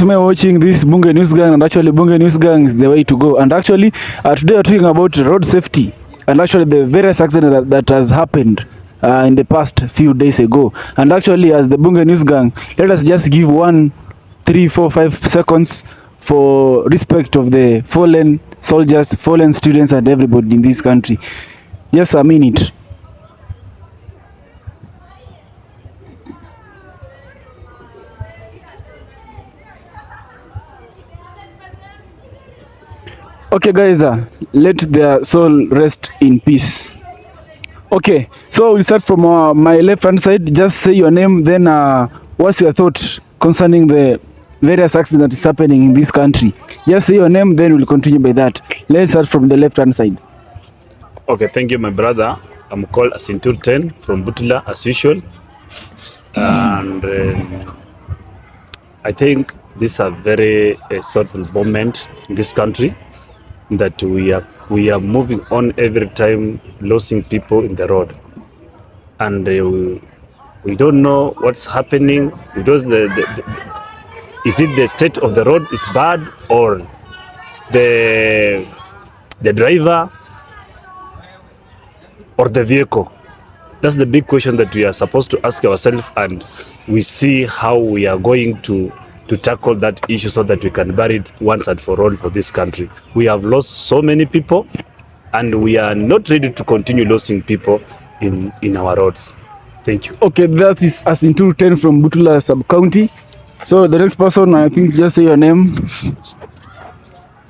may watching this Bunge News Gang, and actually Bunge News Gang is the way to go. And actually today we're talking about road safety and actually the various accidents that has happened in the past few days ago. And actually, as the Bunge News Gang, let us just give 1, 3, 4, 5 seconds for respect of the fallen soldiers, fallen students, and everybody in this country. Just a minute. Okay, guys, let their soul rest in peace. Okay, so we'll start from my left hand side. Just say your name, then what's your thought concerning the various accidents that's happening in this country. Just say your name, then we'll continue by that. Let's start from the left hand side. Okay, thank you, my brother. I'm called Asintur 10 from Butula, as usual. And I think this is a very sorrowful moment in this country, that we are moving on every time, losing people in the road, and we don't know what's happening, because is it the state of the road is bad, or the driver, or the vehicle? That's the big question that we are supposed to ask ourselves, and we see how we are going to tackle that issue so that we can bury it once and for all for this country. We have lost so many people, and we are not ready to continue losing people in our roads. Thank you. Okay, that is Asintur 10 from Butula sub-county. So the next person, I think, just say your name.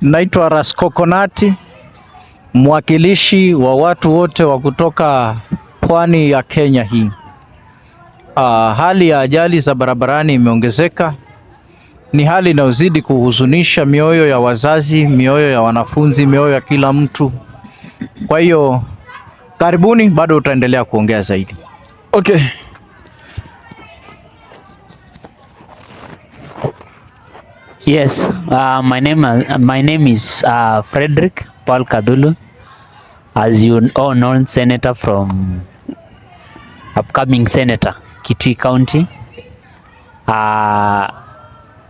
Naitwa Raskokonati, mwakilishi wa watu wote wa kutoka pwani ya Kenya hii. Hali ya ajali za barabarani imeongezeka. Ni hali inayozidi kuhuzunisha mioyo ya wazazi, mioyo ya wanafunzi, mioyo ya kila mtu. Kwa hiyo karibuni, bado utaendelea kuongea zaidi. Okay. Yes, my name is Frederick Paul Kadulu, as you all know, senator from upcoming senator Kitui County.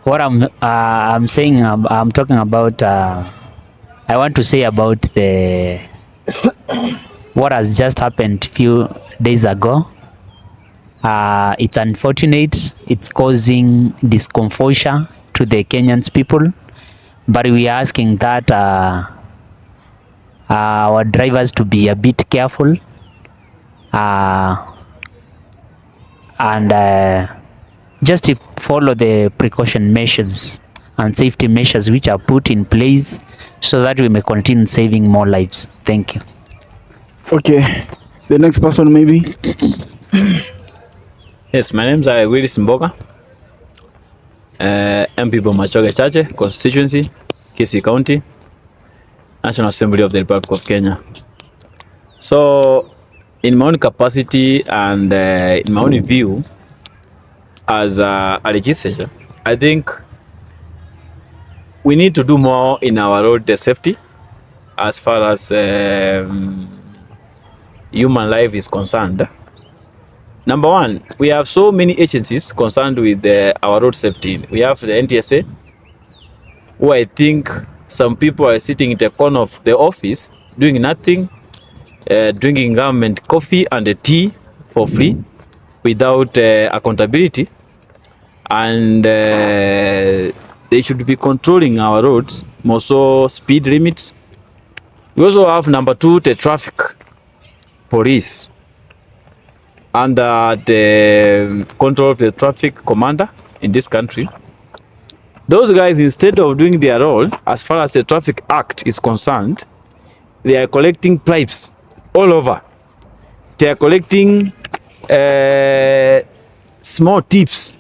What I'm saying, I'm talking about, I want to say about the what has just happened few days ago. It's unfortunate. It's causing discomfort to the Kenyans people, but we are asking that our drivers to be a bit careful and just to follow the precaution measures and safety measures which are put in place, so that we may continue saving more lives. Thank you. Okay, the next person maybe. Yes, my name is Willis Mboga, MP Bomachoge Chache constituency, Kisii County, National Assembly of the Republic of Kenya. So in my own capacity and in my own view as a legislature, I think we need to do more in our road safety as far as human life is concerned. Number one, we have so many agencies concerned with our road safety. We have the NTSA, who I think some people are sitting in the corner of the office doing nothing, drinking government coffee and tea for free without accountability, and they should be controlling our roads, more so speed limits. We also have number two, the traffic police, under the control of the traffic commander in this country. Those guys, instead of doing their role as far as the Traffic Act is concerned, they are collecting bribes all over. They are collecting small tips,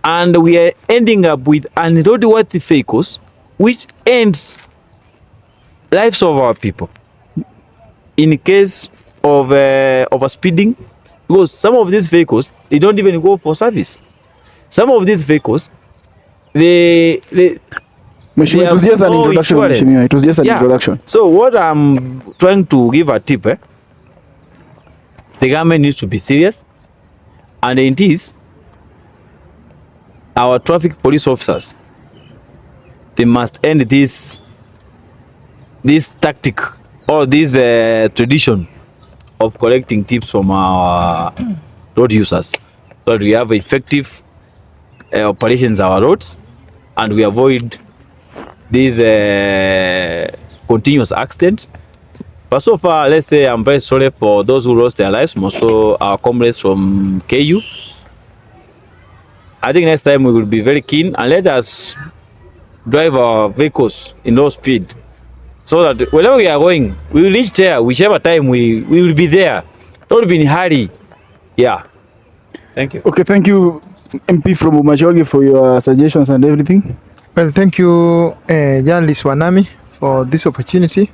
and we are ending up with unroadworthy vehicles, which ends lives of our people in case of overspeeding, because some of these vehicles, they don't even go for service. Some of these vehicles, it was just an introduction. It was just an introduction. So what I'm trying to give a tip, the government needs to be serious, and it is our traffic police officers, they must end this tactic or this tradition of collecting tips from our road users, so that we have effective operations on our roads and we avoid these continuous accidents. But so far, let's say I'm very sorry for those who lost their lives, also our comrades from KU. I think next time we will be very keen and let us drive our vehicles in low speed, so that wherever we are going, we will reach there whichever time we will be there. Don't be in a hurry. Yeah. Thank you. Okay, thank you, MP from Umachoge, for your suggestions and everything. Well, thank you, journalist Wanami, for this opportunity.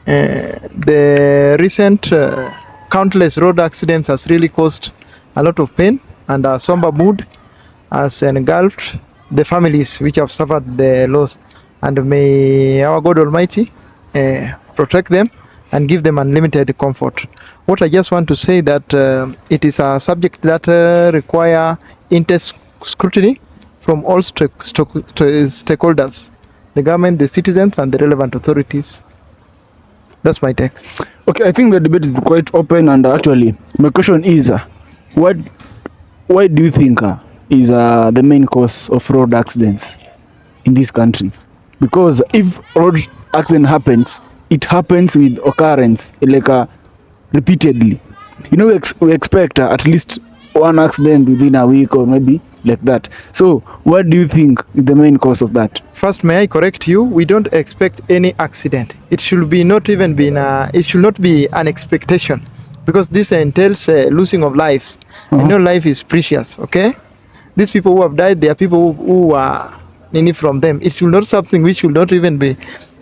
The recent countless road accidents has really caused a lot of pain, and a somber mood has engulfed the families which have suffered the loss. And may our God Almighty protect them and give them unlimited comfort. What I just want to say that it is a subject that require intense scrutiny from all stakeholders, the government, the citizens, and the relevant authorities. That's my take. Okay, I think the debate is quite open, and actually my question is, why do you think is the main cause of road accidents in this country? Because if road accident happens, it happens with occurrence, like repeatedly. You know, we expect at least one accident within a week or maybe like that. So what do you think is the main cause of that? First, may I correct you? We don't expect any accident. It should be not even be it should not be an expectation, because this entails losing of lives. You know, life is precious. Okay, these people who have died, they are people who are needing from them. It should not something which should not even be.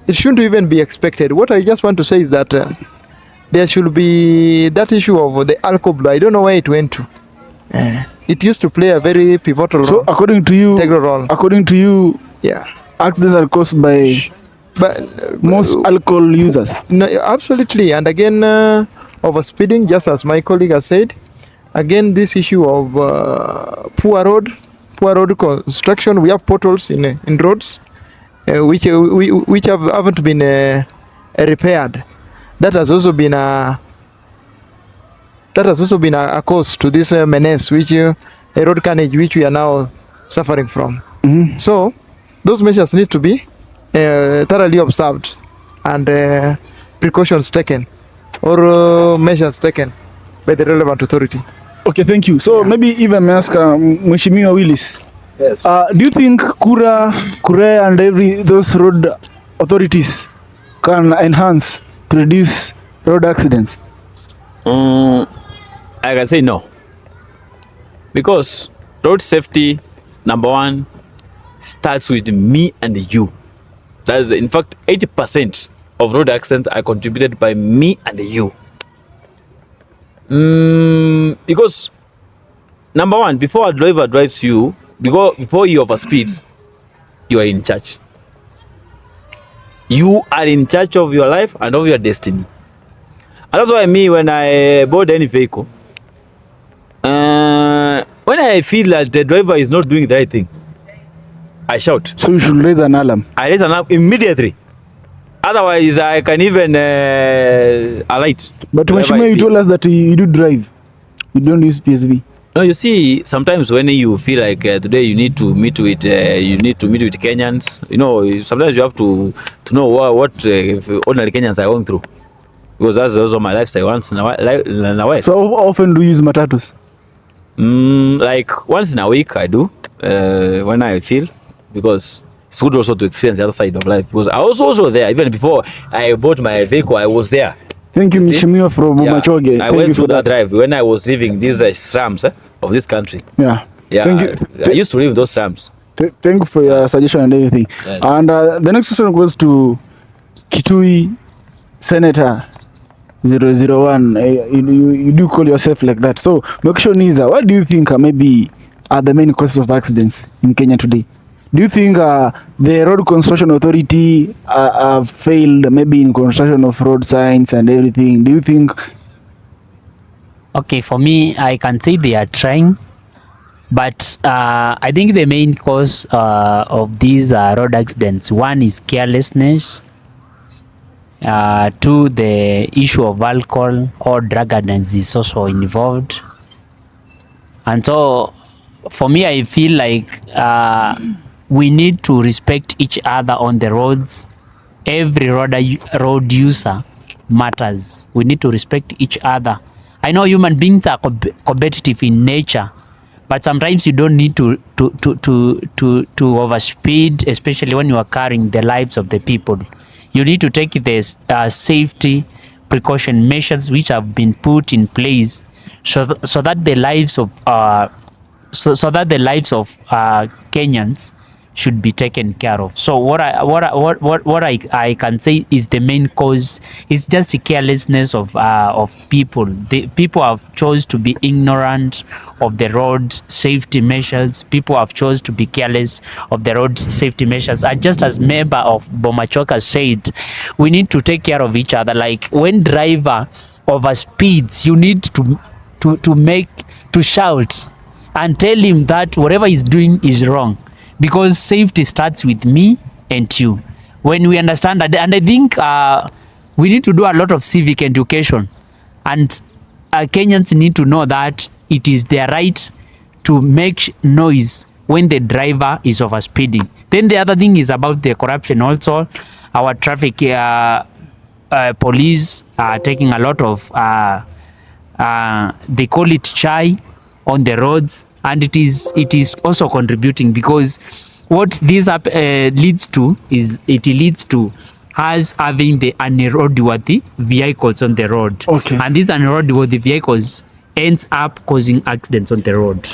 It shouldn't even be expected. What I just want to say is that there should be that issue of the alcohol. I don't know where it went to. It used to play a very pivotal role. So according to you, yeah, accidents are caused by most alcohol users. No, absolutely. And again, overspeeding, just as my colleague has said. Again, this issue of poor road construction. We have potholes in roads which haven't been repaired. That has also been a cause to this menace, which a road carnage which we are now suffering from. So those measures need to be thoroughly observed and precautions taken or measures taken by the relevant authority. Okay, thank you. So maybe even may ask Mheshimiwa Willis. Yes. Do you think Kure and those road authorities can enhance to reduce road accidents? I can say no, because road safety, number one, starts with me and you. That is, in fact, 80% of road accidents are contributed by me and you. Because number one, before a driver drives you, before he overspeeds, you are in charge. You are in charge of your life and of your destiny. And that's why when I board any vehicle, when I feel that the driver is not doing the right thing, I shout. So you should raise an alarm. I raise an alarm immediately. Otherwise, I can even alight. But Mheshimiwa, you told us that you do drive. You don't use PSV. No, you see, sometimes when you feel like today you need to meet with Kenyans, you know, sometimes you have to know what ordinary Kenyans are going through, because that's also my lifestyle once in a while. So how often do you use matatus? Like once in a week I do, when I feel, because it's good also to experience the other side of life, because I was also there. Even before I bought my vehicle, I was there. Thank you, Mheshimiwa from Umachoge. I went through that drive when I was leaving these slums of this country. Yeah. Thank you. I used to live those slums. Thank you for your suggestion and everything. Yes. And the next question goes to Kitui Senator 001. You do call yourself like that. So my question is, what do you think maybe are the main causes of accidents in Kenya today? Do you think the Road Construction Authority have failed maybe in construction of road signs and everything? Do you think? Okay, for me, I can say they are trying, But I think the main cause of these road accidents, one is carelessness, two, the issue of alcohol or drug abuse is also involved. And so for me, I feel like we need to respect each other on the roads. Every road user matters. We need to respect each other. I know human beings are competitive in nature, but sometimes you don't need to overspeed, especially when you are carrying the lives of the people. You need to take the safety precaution measures which have been put in place, so that the lives of Kenyans should be taken care of. So what I can say is the main cause is just the carelessness of people. The people have chose to be ignorant of the road safety measures. People have chose to be careless of the road safety measures. Just as member of Bomachoka said, we need to take care of each other. Like when driver overspeeds, you need to shout and tell him that whatever he's doing is wrong, because safety starts with me and you. When we understand that, and I think we need to do a lot of civic education, and Kenyans need to know that it is their right to make noise when the driver is overspeeding. Then the other thing is about the corruption also. Our traffic police are taking a lot of they call it chai on the roads, and it is also contributing, because what this leads to is it leads to us having the unroadworthy vehicles on the road. Okay. And these unroadworthy vehicles ends up causing accidents on the road.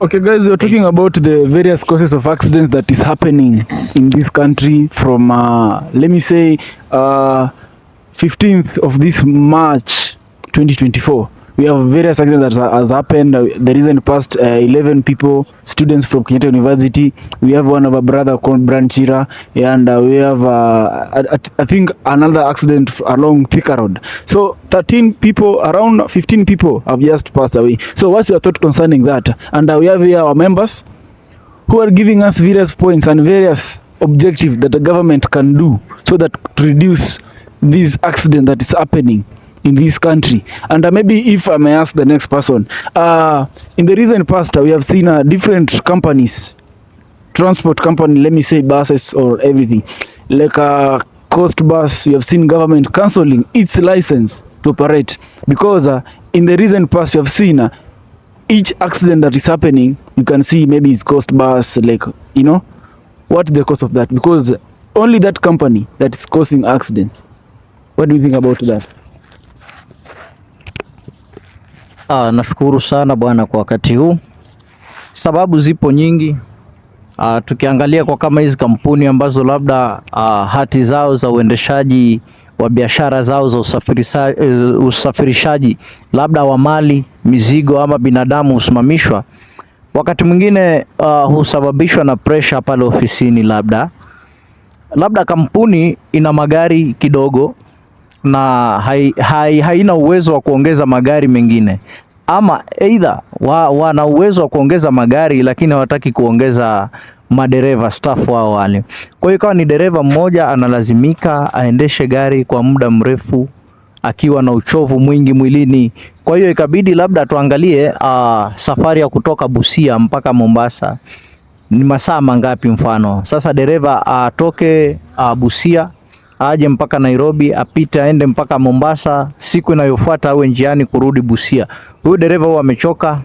Okay, guys, we're talking about the various causes of accidents that is happening in this country from, let me say, 15th of this March 2024. We have various accidents that has happened. The recent past 11 people, students from Kenyatta University. We have one of our brother called Branchira, and we have I think another accident along Thika Road. So 13 people, around 15 people have just passed away. So what's your thought concerning that? And we have here our members who are giving us various points and various objectives that the government can do so that to reduce this accident that is happening in this country. And maybe if I may ask the next person, in the recent past we have seen different companies, transport company, let me say buses or everything, like Coast Bus, we have seen government cancelling its license to operate, because in the recent past we have seen each accident that is happening, you can see maybe it's Coast Bus, like, you know, what's the cause of that? Because only that company that is causing accidents. What do you think about that? Nashukuru sana bwana kwa wakati huu. Sababu zipo nyingi. Tukiangalia kwa kama hizi kampuni ambazo labda hati zao za uendeshaji wa biashara zao za usafirishaji labda wa mali, mizigo ama binadamu husimamishwa, wakati mwingine husababishwa na pressure pale ofisini. Labda kampuni ina magari kidogo na haina uwezo wa kuongeza magari mengine, ama either wana uwezo wa kuongeza magari lakini hawataki kuongeza madereva, staff wao wale. Kwa hiyo kama ni dereva mmoja analazimika aendeshe gari kwa muda mrefu akiwa na uchovu mwingi mwilini. Kwa hiyo ikabidi labda tuangalie safari ya kutoka Busia mpaka Mombasa ni masaa mangapi mfano. Sasa dereva atoke Busia aje mpaka Nairobi, apite aende mpaka Mombasa, siku inayofuata awe njiani kurudi Busia. Huyu dereva huwa amechoka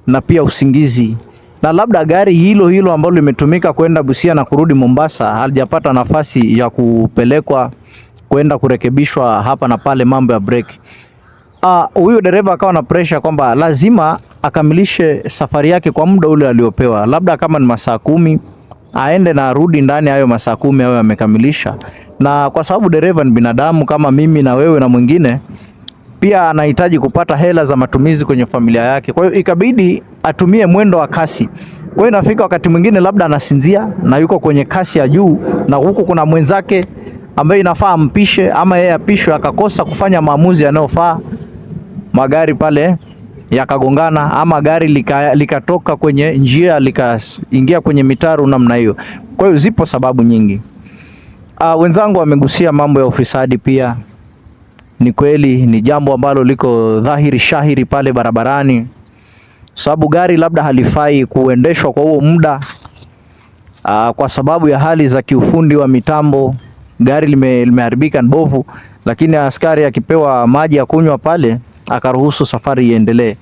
na pia usingizi. Na labda gari hilo ambalo limetumika kwenda Busia na kurudi Mombasa halijapata nafasi ya kupelekwa kwenda kurekebishwa hapa na pale, mambo ya breki. Huyu dereva akawa na pressure kwamba lazima akamilishe safari yake kwa muda ule aliopewa. Labda kama ni masaa 10, aende na arudi ndani hayo masaa 10 awe amekamilisha. Na kwa sababu dereva ni binadamu kama mimi na wewe na mwingine, pia anahitaji kupata hela za matumizi kwenye familia yake. Kwa hiyo ikabidi atumie mwendo wa kasi. Kwa hiyo inafika wakati mwingine labda anasinzia na yuko kwenye kasi ya juu, na huku kuna mwenzake ambaye inafaa ampishe ama yeye apishwe, akakosa kufanya maamuzi yanayofaa. Magari pale yakagongana ama gari likatoka kwenye njia likaingia kwenye mitaro namna hiyo. Kwa hiyo zipo sababu nyingi. Wenzangu wamegusia mambo ya ufisadi pia. Ni kweli ni jambo ambalo liko dhahiri shahiri pale barabarani, sababu gari labda halifai kuendeshwa kwa huo muda kwa sababu ya hali za kiufundi wa mitambo, gari limeharibika mbovu, lakini askari akipewa maji ya kunywa pale akaruhusu safari iendelee.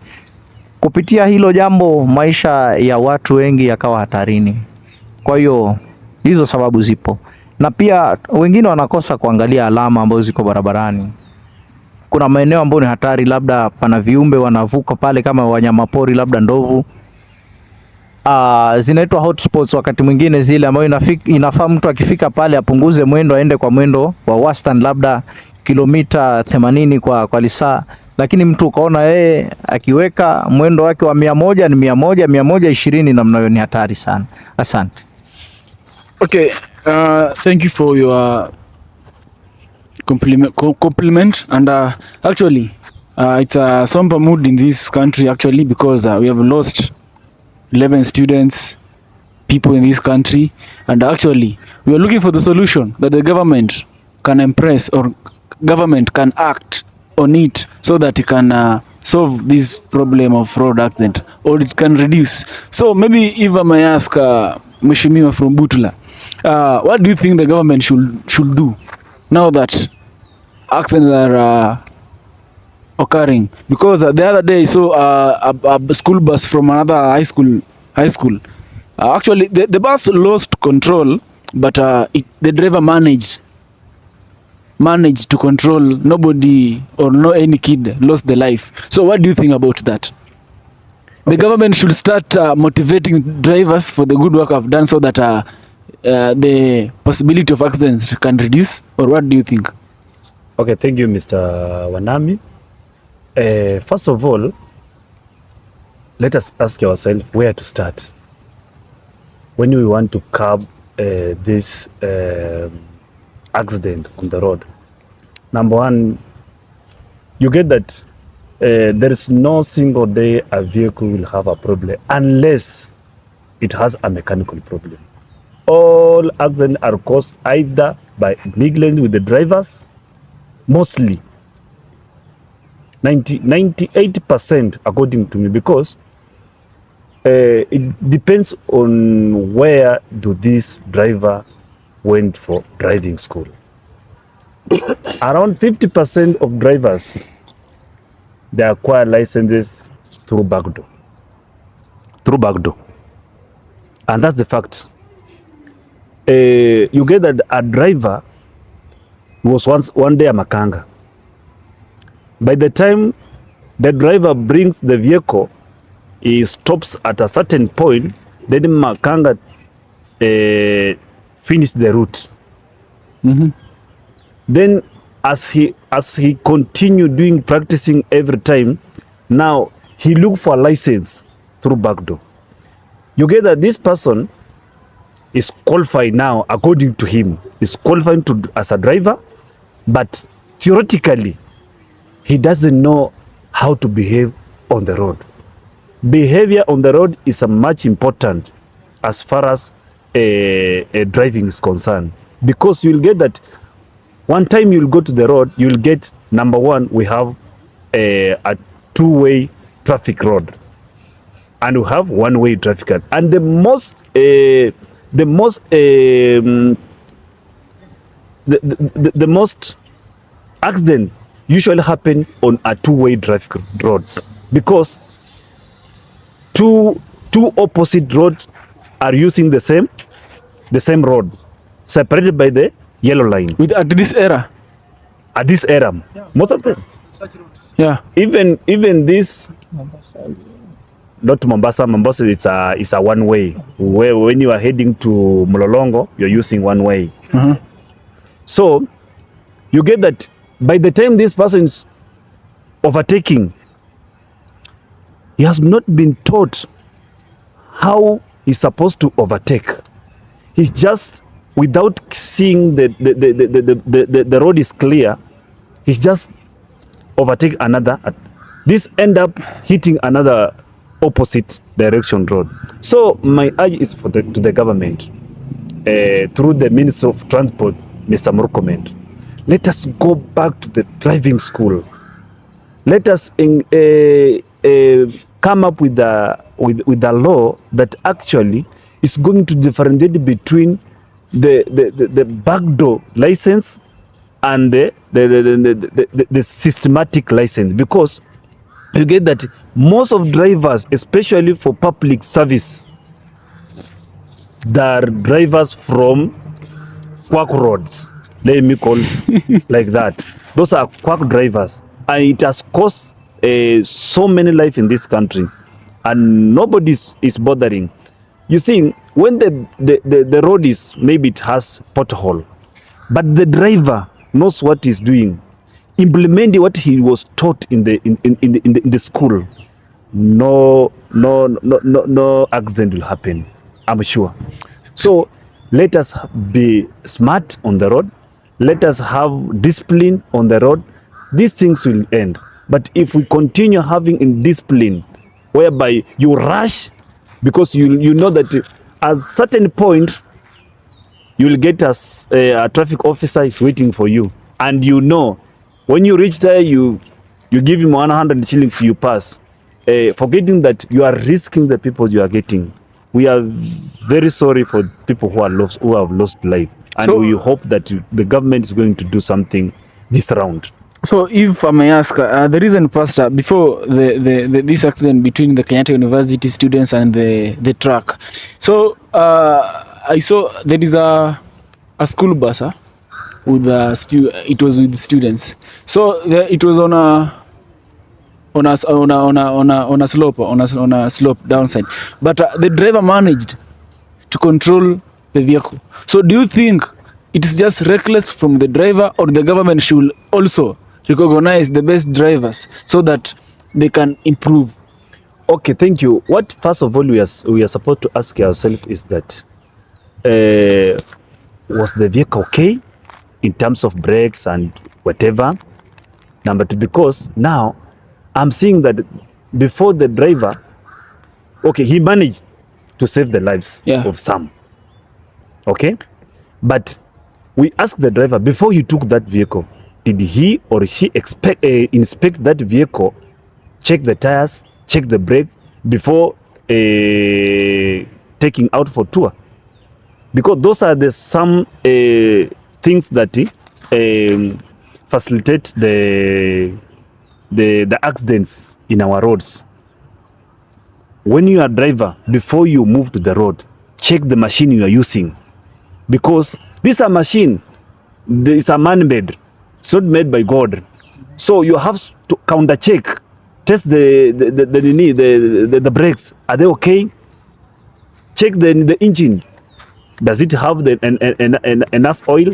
Kupitia hilo jambo maisha ya watu wengi yakawa hatarini. Kwa hiyo hizo sababu zipo, na pia wengine wanakosa kuangalia alama ambazo ziko barabarani. Kuna maeneo ambayo ni hatari, labda pana viumbe wanavuka pale kama wanyamapori, labda ndovu. Zinaitwa hotspots wakati mwingine zile, ambayo inafaa mtu akifika pale apunguze mwendo, aende kwa mwendo wa wastani labda kilomita 80 kwa lisaa, lakini mtu ukaona yeye akiweka mwendo wake wa 100 ni 100, 120 namna hiyo, ni hatari sana. Asante. Okay, thank you for your compliment and actually it's a somber mood in this country actually, because we have lost 11 students, people in this country, and actually we are looking for the solution that the government can impress or government can act on it so that it can solve this problem of road accident, or it can reduce. So maybe if I may ask Mheshimiwa from Butula, what do you think the government should do now that accidents are occurring? Because the other day I saw a school bus from another high school. Actually the bus lost control, but the driver managed to control. Nobody or no any kid lost their life. So what do you think about that? The government should start motivating drivers for the good work I've done, so that the possibility of accidents can reduce, or what do you think? Okay, thank you, Mr. Wanami. First of all, let us ask ourselves where to start when we want to curb this accident on the road. Number one, you get that there is no single day a vehicle will have a problem unless it has a mechanical problem. All accidents are caused either by negligence with the drivers, mostly 98% according to me, because it depends on where do this driver went for driving school. Around 50% of drivers, they acquire licenses through backdoor. And that's the fact. You get that a driver was one day a makanga. By the time the driver brings the vehicle, he stops at a certain point, then makanga finish the route. Mm-hmm. Then as he continue practicing every time, now he look for a license through backdoor. You get that this person is qualified now, according to him, is qualified as a driver, but theoretically he doesn't know how to behave on the road. Behavior on the road is a much important as far as driving is concerned, because you'll get that one time you'll go to the road, you'll get, number one, we have a two-way traffic road, and we have one-way traffic road. And the most accident usually happen on a two-way traffic roads, because two opposite roads are using the same road, separated by the yellow line. At this era, Yeah. Most of them. Yeah. Even this, not Mombasa. Mombasa, it's a one way. Where when you are heading to Mlolongo, you're using one way. Uh-huh. So you get that by the time this person is overtaking, he has not been taught how he's supposed to overtake. He's just, without seeing the road is clear, he's just overtake another this end up hitting another opposite direction road. So my urge is to the government, through the Minister of Transport, Mr. Murkomen, let us go back to the driving school. Let us come up with a law that actually is going to differentiate between the backdoor license and the systematic license, because you get that most of drivers, especially for public service, they are drivers from quack roads, let me call like that. Those are quack drivers, and it has cost so many lives in this country, and nobody is bothering. You see, when the road is, maybe it has pothole, but the driver knows what he's doing, implementing what he was taught in the school, no accident will happen, I'm sure. So let us be smart on the road. Let us have discipline on the road. These things will end. But if we continue having indiscipline, whereby you rush because you know that at a certain point you will get a traffic officer is waiting for you, and you know when you reach there, you give him 100 shillings, you pass, forgetting that you are risking the people you are getting. We are very sorry for people who have lost life, and so, we hope that the government is going to do something this round. So if I may ask, the reason, Pastor, before this accident between the Kenyatta University students and the truck, so I saw there is a school bus with it was with students. So it was on a slope downside, but the driver managed to control the vehicle. So do you think it is just reckless from the driver, or the government should also recognize the best drivers so that they can improve? Okay, thank you. What first of all we are supposed to ask ourselves is that was the vehicle okay in terms of brakes and whatever? Number two, because now I'm seeing that before the driver, okay, he managed to save the lives of some, okay, but we asked the driver before he took that vehicle, did he or she inspect that vehicle, check the tires, check the brake before taking out for tour? Because those are some things that facilitate the accidents in our roads. When you are a driver, before you move to the road, check the machine you are using, because this is a machine, it's a man-made. It's not made by God. So you have to counter check, test the brakes. Are they okay? Check the engine. Does it have enough oil?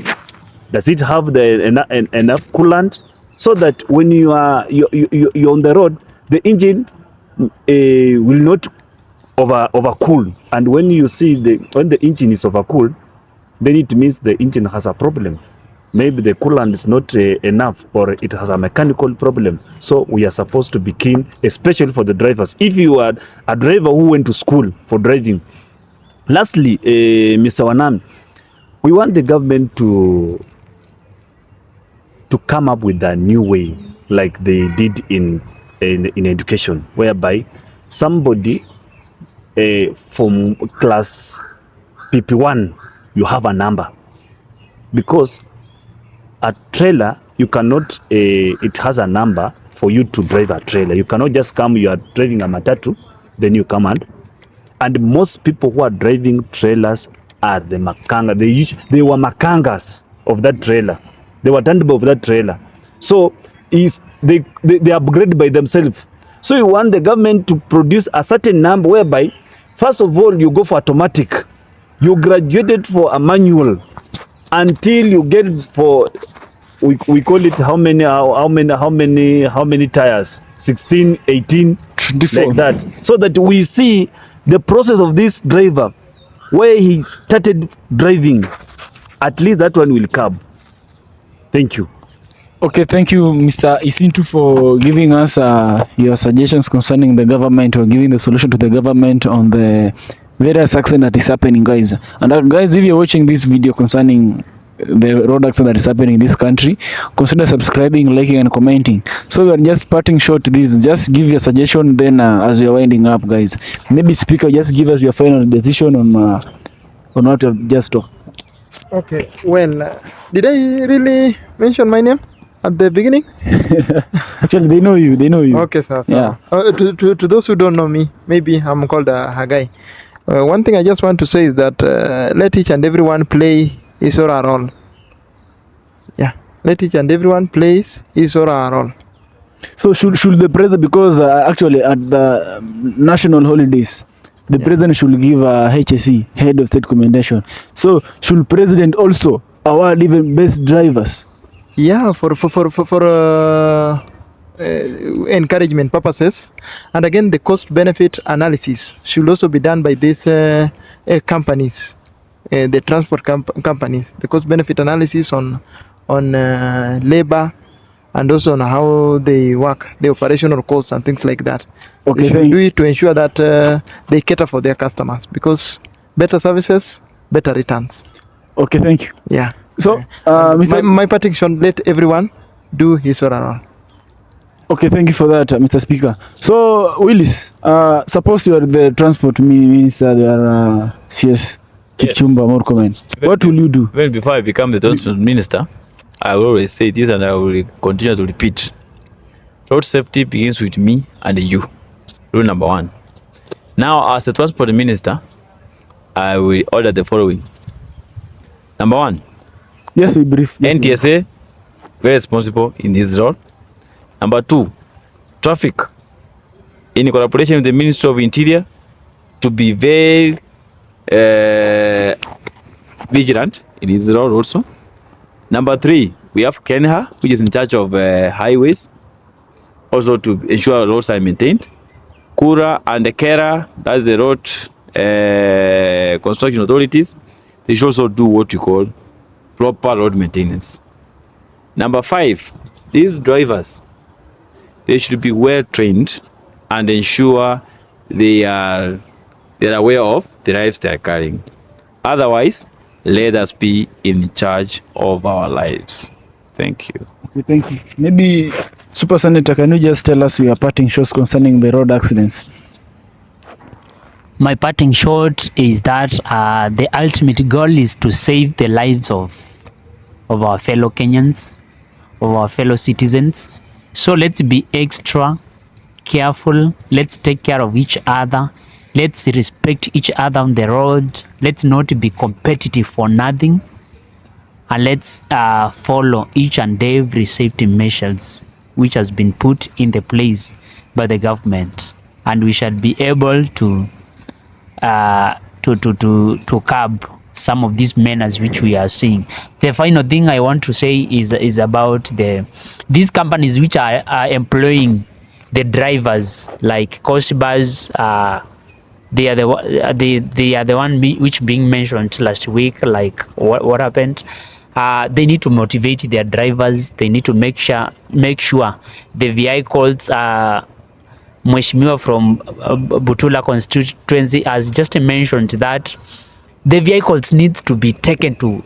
Does it have enough coolant? So that when you're on the road, the engine will not overcool. And when you see when the engine is overcooled, then it means the engine has a problem. Maybe the coolant is not enough, or it has a mechanical problem. So we are supposed to be keen, especially for the drivers. If you are a driver who went to school for driving. Lastly, Mr. Wanam, we want the government to come up with a new way, like they did in education, whereby somebody from class PP1, you have a number, because a trailer, you cannot, it has a number for you to drive a trailer. You cannot just come, you are driving a matatu, then you come and most people who are driving trailers are the makanga. They were makangas of that trailer. They were turned of that trailer. So they upgrade by themselves. So you want the government to produce a certain number whereby, first of all, you go for automatic. You graduated for a manual until you get for, we call it how many tires, 16, 18, 24, like that, so that we see the process of this driver, where he started driving. At least that one will come. Thank you. Okay, thank you, Mr. Isintu, for giving us your suggestions concerning the government, or giving the solution to the government on the various accident that is happening, guys. And guys, if you're watching this video concerning the road accident that is happening in this country, consider subscribing, liking, and commenting. So we are just parting short this. Just give your suggestion, then as we are winding up, guys. Maybe speaker, just give us your final decision on what you have just talked. Okay. Well, did I really mention my name at the beginning? Actually, they know you. They know you. Okay, sir. Yeah. To those who don't know me, maybe I'm called Hagai. One thing I just want to say is that let each and everyone play his or her role. Yeah, let each and everyone plays his or her role. So should the president, because actually at the national holidays, the president should give a HSE, head of state commendation. So should president also award even best drivers? Yeah, for encouragement purposes, and again the cost benefit analysis should also be done by these companies, the transport companies. The cost benefit analysis on labor, and also on how they work, the operational costs and things like that. Okay, They should do it to ensure that they cater for their customers, because better services, better returns. Okay, thank you. Yeah. So Mr. My parting shot, let everyone do his or her role. Okay, thank you for that, Mr. Speaker. So Willis, suppose you are the transport minister, you are CS Kipchumba Murkomen. What will you do? Well, before I become the transport minister, I will always say this, and I will continue to repeat. Road safety begins with me and you. Rule number 1. Now, as the transport minister, I will order the following. Number 1. Yes, we brief. Yes, NTSA, very responsible in this role. Number 2, traffic, in collaboration with the Ministry of Interior, to be very vigilant in this role also. Number 3, we have Kenya, which is in charge of highways, also to ensure roads are maintained. Kura and the Kera, that's the road construction authorities, they should also do what you call proper road maintenance. Number 5, these drivers, they should be well trained and ensure they are aware of the lives they are carrying. Otherwise, let us be in charge of our lives. Thank you. Okay, thank you. Maybe Super Senator, can you just tell us your parting shots concerning the road accidents? My parting shot is that the ultimate goal is to save the lives of our fellow Kenyans, of our fellow citizens. So let's be extra careful. Let's take care of each other. Let's respect each other on the road. Let's not be competitive for nothing. And let's follow each and every safety measures which has been put in the place by the government. And we shall be able to curb some of these menaces which we are seeing. The final thing I want to say is about these companies which are employing the drivers, like Coast Bus. They are the one which being mentioned last week. Like what happened? They need to motivate their drivers. They need to make sure the vehicles Mheshimiwa from Butula constituency has just mentioned that the vehicles need to be taken to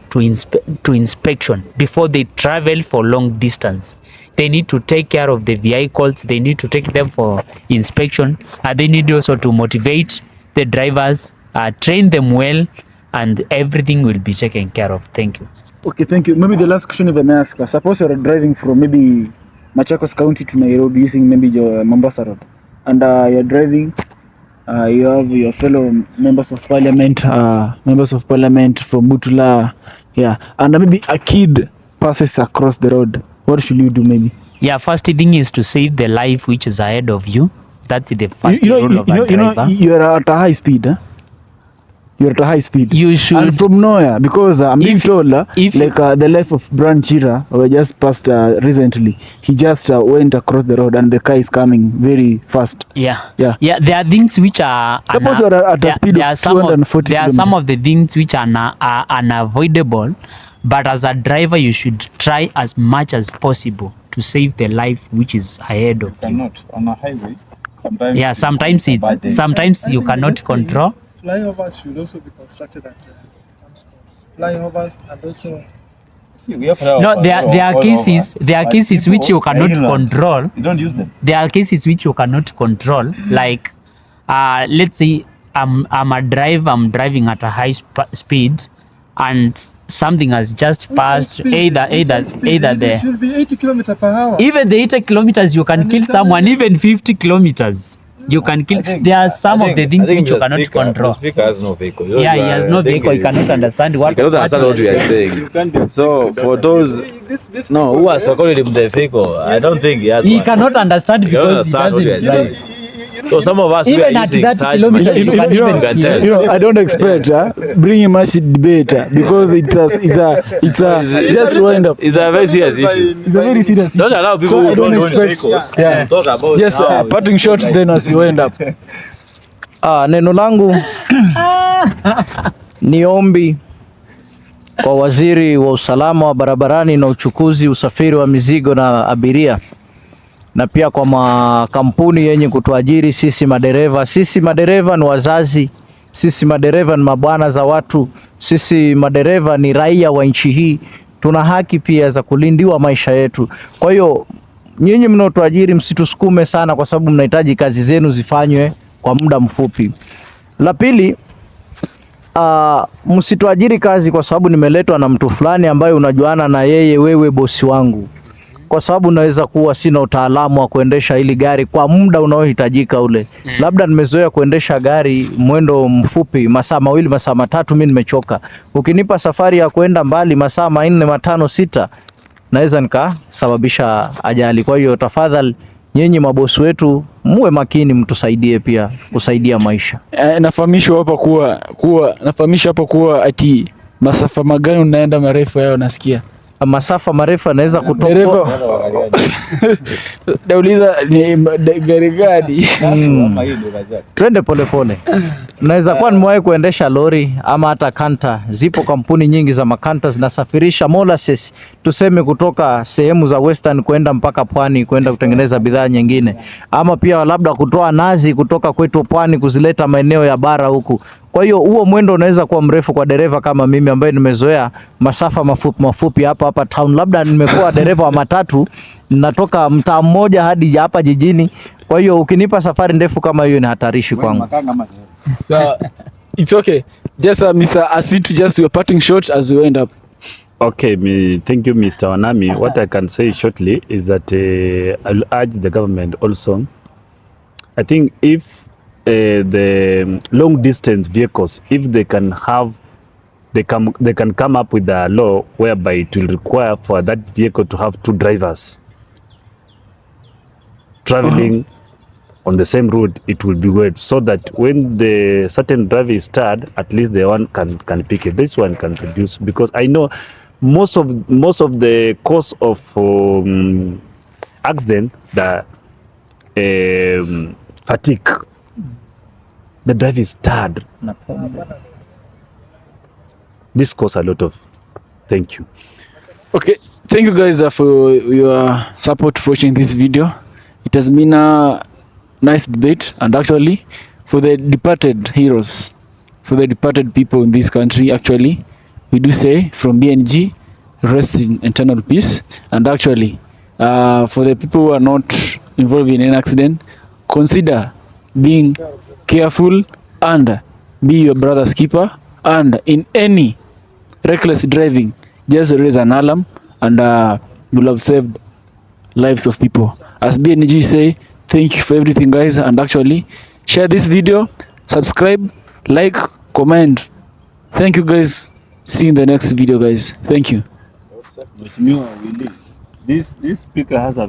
inspection before they travel for long distance. They need to take care of the vehicles. They need to take them for inspection. They need also to motivate the drivers, train them well, and everything will be taken care of. Thank you. Okay, thank you. Maybe the last question if I may ask. Suppose you're driving from maybe Machakos County to Nairobi using maybe your Mombasa Road, and you're driving, you have your fellow members of parliament from Butula, yeah, and maybe a kid passes across the road. What should you do maybe? Yeah, first thing is to save the life which is ahead of you. That's the first rule of a driver. You're at a high speed, huh? You're at a high speed. You should. And from nowhere, because I'm being told, the life of Brian Chira, who just passed recently, he just went across the road and the car is coming very fast. Yeah. Yeah. Yeah, there are things which are... Suppose you're at a speed of 240 There are some of the things which are unavoidable, but as a driver you should try as much as possible to save the life which is ahead of you. Cannot on a highway. Sometimes Yeah, sometimes you cannot control. Flyovers should also be constructed at some spots. Flyovers and also. No, there are cases which you cannot control. You don't use them. There are cases which you cannot control. Like, let's say I'm driving at a high speed, and something has just passed. Either It should be 80 kilometers per hour. even the 80 kilometers you can kill someone. Even 50 kilometers you can kill. There are some of the things which you cannot control. The speaker has no vehicle. Yeah, he has no vehicle. He cannot understand what. He cannot understand what we are saying. So for those who are circulating the vehicle, I don't think he has. He one. cannot understand He cannot because he understand what we are doesn't drive. saying. So some of us we Even are at using 30 such kilometers, machines. you can You even can see. tell. I don't expect bringing much debate because it's just wind up. It's a very serious issue. It's a very serious Don't issue. allow people So I who don't don't own expect. vehicles Yeah. to talk about. Yes, how parting shot then as we wind up. Neno langu ni ombi kwa waziri wa usalama wa barabarani na uchukuzi, usafiri wa mizigo na abiria, na pia kwa makampuni yenye kutuajiri sisi madereva. Sisi madereva ni wazazi, sisi madereva ni mabwana za watu, sisi madereva ni raia wa nchi hii. Tuna haki pia za kulindiwa maisha yetu. Kwa hiyo nyinyi mnaotuajiri msitusukume sana, kwa sababu mnahitaji kazi zenu zifanywe kwa muda mfupi. La pili, msituajiri kazi kwa sababu nimeletwa na mtu fulani ambaye unajuana na yeye, wewe bosi wangu, kwa sababu naweza kuwa sina utaalamu wa kuendesha hili gari kwa muda unaohitajika ule. Labda nimezoea kuendesha gari mwendo mfupi, masaa mawili, masaa matatu, mimi nimechoka. Ukinipa safari ya kwenda mbali masaa 4, 5, 6, naweza nikasababisha ajali. Kwa hiyo tafadhali, nyinyi mabosi wetu, muwe makini, mtusaidie pia kusaidia maisha. Nafahamishwa hapa kuwa ati masafa magani unaenda marefu yao nasikia. Masafa marefu anaweza kutoka. Nauliza ni gari gani? Twende polepole. Naweza kuwa nimewahi kuendesha lori ama hata kanta. Zipo kampuni nyingi za makanta zinasafirisha molasses, tuseme kutoka sehemu za western kwenda mpaka pwani kwenda kutengeneza bidhaa nyingine, ama pia labda kutoa nazi kutoka kwetu pwani kuzileta maeneo ya bara huku. Kwa hiyo huo mwendo unaweza kuwa mrefu kwa dereva kama mimi ambaye nimezoea masafa mafupi hapa town. Labda nimekuwa dereva wa matatu, natoka mtaa mmoja hadi hapa jijini. Kwa hiyo ukinipa safari ndefu kama hiyo ni hatarishi kwangu. So it's okay. Just Mr. Asitu, just your parting shot as we end up. Okay, thank you, Mr. Wanami. What I can say shortly is that I'll urge the government also. I think if the long distance vehicles, if they can come up with a law whereby it will require for that vehicle to have 2 drivers traveling on the same route, it will be good, so that when the certain driver is tired, at least the one can pick it. This one can reduce, because I know most of the cause of accident, the fatigue. The driver is tired. This causes a lot of. Thank you. Okay, thank you guys for your support for watching this video. It has been a nice debate, and actually for the departed heroes, for the departed people in this country, actually we do say from BNG, rest in eternal peace. And actually for the people who are not involved in an accident, consider being careful and be your brother's keeper, and in any reckless driving, just raise an alarm, and you'll have saved lives of people. As BNG say, thank you for everything, guys, and actually share this video, subscribe, like, comment. Thank you, guys. See you in the next video, guys. Thank you. This speaker has a